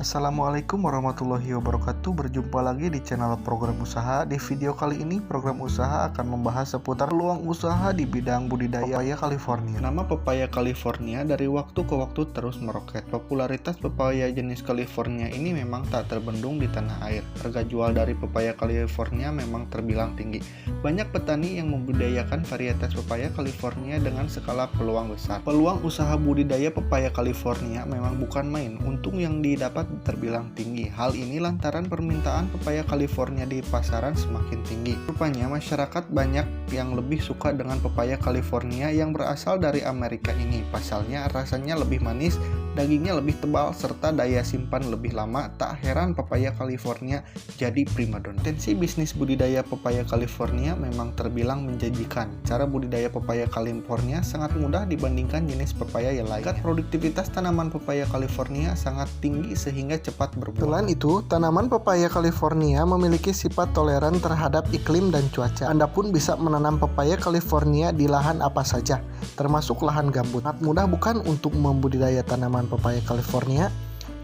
Assalamualaikum warahmatullahi wabarakatuh. Berjumpa lagi di channel program usaha. Di video kali ini program usaha akan membahas seputar peluang usaha di bidang budidaya pepaya California. Nama pepaya California dari waktu ke waktu terus meroket. Popularitas pepaya jenis California ini memang tak terbendung di tanah air. Harga jual dari pepaya California memang terbilang tinggi. Banyak petani yang membudidayakan varietas pepaya California dengan skala peluang besar. Peluang usaha budidaya pepaya California memang bukan main. Untung yang didapat terbilang tinggi. Hal ini lantaran permintaan pepaya California di pasaran semakin tinggi. Rupanya masyarakat banyak yang lebih suka dengan pepaya California yang berasal dari Amerika ini. Pasalnya rasanya lebih manis, dagingnya lebih tebal, serta daya simpan lebih lama. Tak heran pepaya California jadi primadona. Potensi bisnis budidaya pepaya California memang terbilang menjanjikan. Cara budidaya pepaya California sangat mudah dibandingkan jenis pepaya yang lain. Tingkat produktivitas tanaman pepaya California sangat tinggi sehingga cepat berbuah. Selain itu, tanaman pepaya California memiliki sifat toleran terhadap iklim dan cuaca. Anda pun bisa menanam pepaya California di lahan apa saja, termasuk lahan gambut. Sangat mudah bukan untuk membudidaya tanaman pepaya California?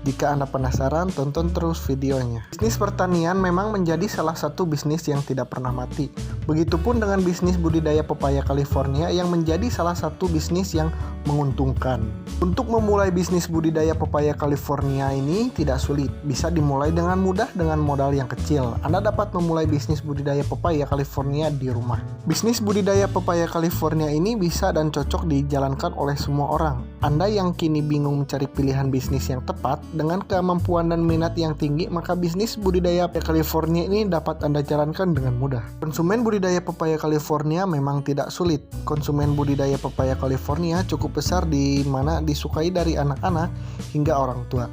Jika Anda penasaran, tonton terus videonya. Bisnis pertanian memang menjadi salah satu bisnis yang tidak pernah mati. Begitupun dengan bisnis budidaya pepaya California yang menjadi salah satu bisnis yang menguntungkan. Untuk memulai bisnis budidaya pepaya California ini tidak sulit, bisa dimulai dengan mudah dengan modal yang kecil. Anda dapat memulai bisnis budidaya pepaya California di rumah. Bisnis budidaya pepaya California ini bisa dan cocok dijalankan oleh semua orang. Anda yang kini bingung mencari pilihan bisnis yang tepat, dengan kemampuan dan minat yang tinggi, maka bisnis budidaya pepaya California ini dapat Anda jalankan dengan mudah. Konsumen budidaya pepaya California memang tidak sulit. Konsumen budidaya pepaya California cukup besar di mana disukai dari anak-anak hingga orang tua,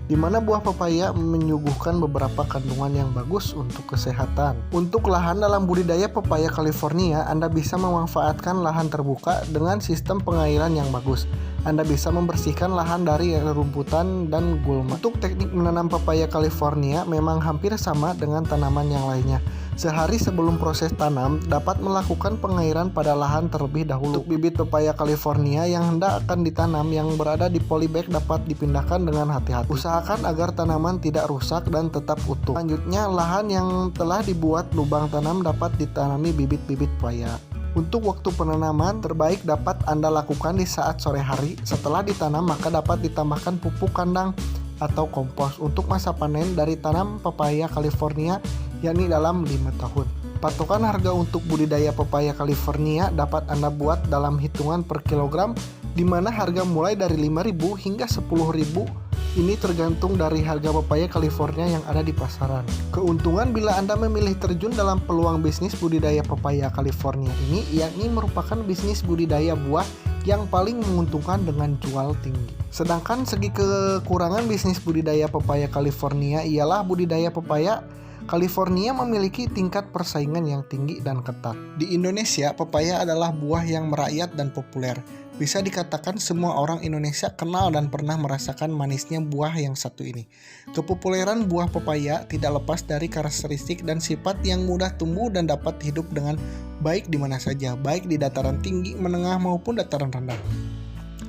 di mana buah pepaya menyuguhkan beberapa kandungan yang bagus untuk kesehatan. Untuk lahan dalam budidaya pepaya California, Anda bisa memanfaatkan lahan terbuka dengan sistem pengairan yang bagus. Anda bisa membersihkan lahan dari rumputan dan gulma. Untuk teknik menanam pepaya California memang hampir sama dengan tanaman yang lainnya. Sehari sebelum proses tanam, dapat melakukan pengairan pada lahan terlebih dahulu. Untuk bibit pepaya California yang hendak akan ditanam yang berada di polybag dapat dipindahkan dengan hati-hati. Usahakan agar tanaman tidak rusak dan tetap utuh. Selanjutnya, lahan yang telah dibuat lubang tanam dapat ditanami bibit-bibit pepaya. Untuk waktu penanaman terbaik dapat Anda lakukan di saat sore hari. Setelah ditanam maka dapat ditambahkan pupuk kandang atau kompos. Untuk masa panen dari tanam pepaya California yakni dalam 5 tahun. Patokan harga untuk budidaya pepaya California dapat Anda buat dalam hitungan per kilogram, di mana harga mulai dari 5.000 hingga 10.000. Ini tergantung dari harga pepaya California yang ada di pasaran. Keuntungan bila Anda memilih terjun dalam peluang bisnis budidaya pepaya California ini yakni merupakan bisnis budidaya buah yang paling menguntungkan dengan jual tinggi. Sedangkan segi kekurangan bisnis budidaya pepaya California ialah budidaya pepaya California memiliki tingkat persaingan yang tinggi dan ketat. Di Indonesia, pepaya adalah buah yang merakyat dan populer. Bisa dikatakan semua orang Indonesia kenal dan pernah merasakan manisnya buah yang satu ini. Kepopuleran buah pepaya tidak lepas dari karakteristik dan sifat yang mudah tumbuh dan dapat hidup dengan baik di mana saja, baik di dataran tinggi, menengah maupun dataran rendah.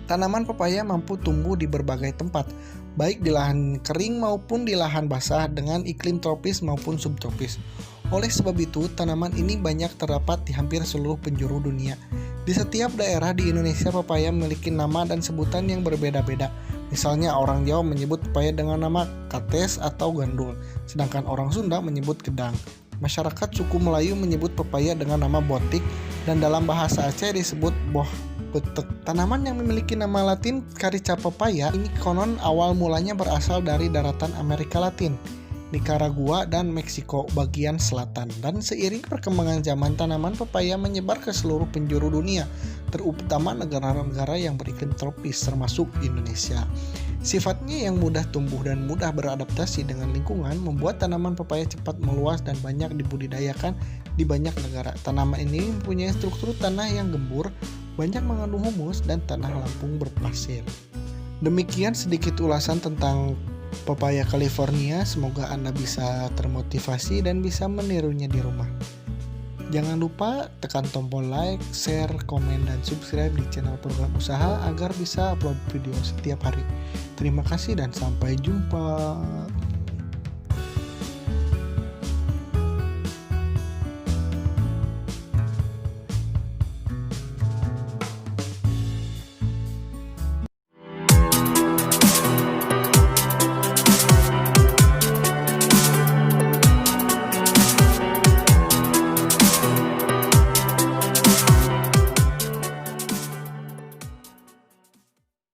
Tanaman pepaya mampu tumbuh di berbagai tempat, baik di lahan kering maupun di lahan basah dengan iklim tropis maupun subtropis. Oleh sebab itu, tanaman ini banyak terdapat di hampir seluruh penjuru dunia. Di setiap daerah di Indonesia, pepaya memiliki nama dan sebutan yang berbeda-beda. Misalnya orang Jawa menyebut pepaya dengan nama kates atau gandul, sedangkan orang Sunda menyebut gedang. Masyarakat suku Melayu menyebut pepaya dengan nama botik, dan dalam bahasa Aceh disebut boh betek. Tanaman yang memiliki nama Latin Carica pepaya ini konon awal mulanya berasal dari daratan Amerika Latin, Nicaragua dan Meksiko bagian selatan, dan seiring perkembangan zaman tanaman pepaya menyebar ke seluruh penjuru dunia, terutama negara-negara yang beriklim tropis termasuk Indonesia. Sifatnya yang mudah tumbuh dan mudah beradaptasi dengan lingkungan membuat tanaman pepaya cepat meluas dan banyak dibudidayakan di banyak negara. Tanaman ini mempunyai struktur tanah yang gembur, banyak mengandung humus dan tanah lampung berpasir. Demikian sedikit ulasan tentang pepaya California. Semoga Anda bisa termotivasi dan bisa menirunya di rumah. Jangan lupa tekan tombol like, share, komen, dan subscribe di channel program usaha agar bisa upload video setiap hari. Terima kasih dan sampai jumpa.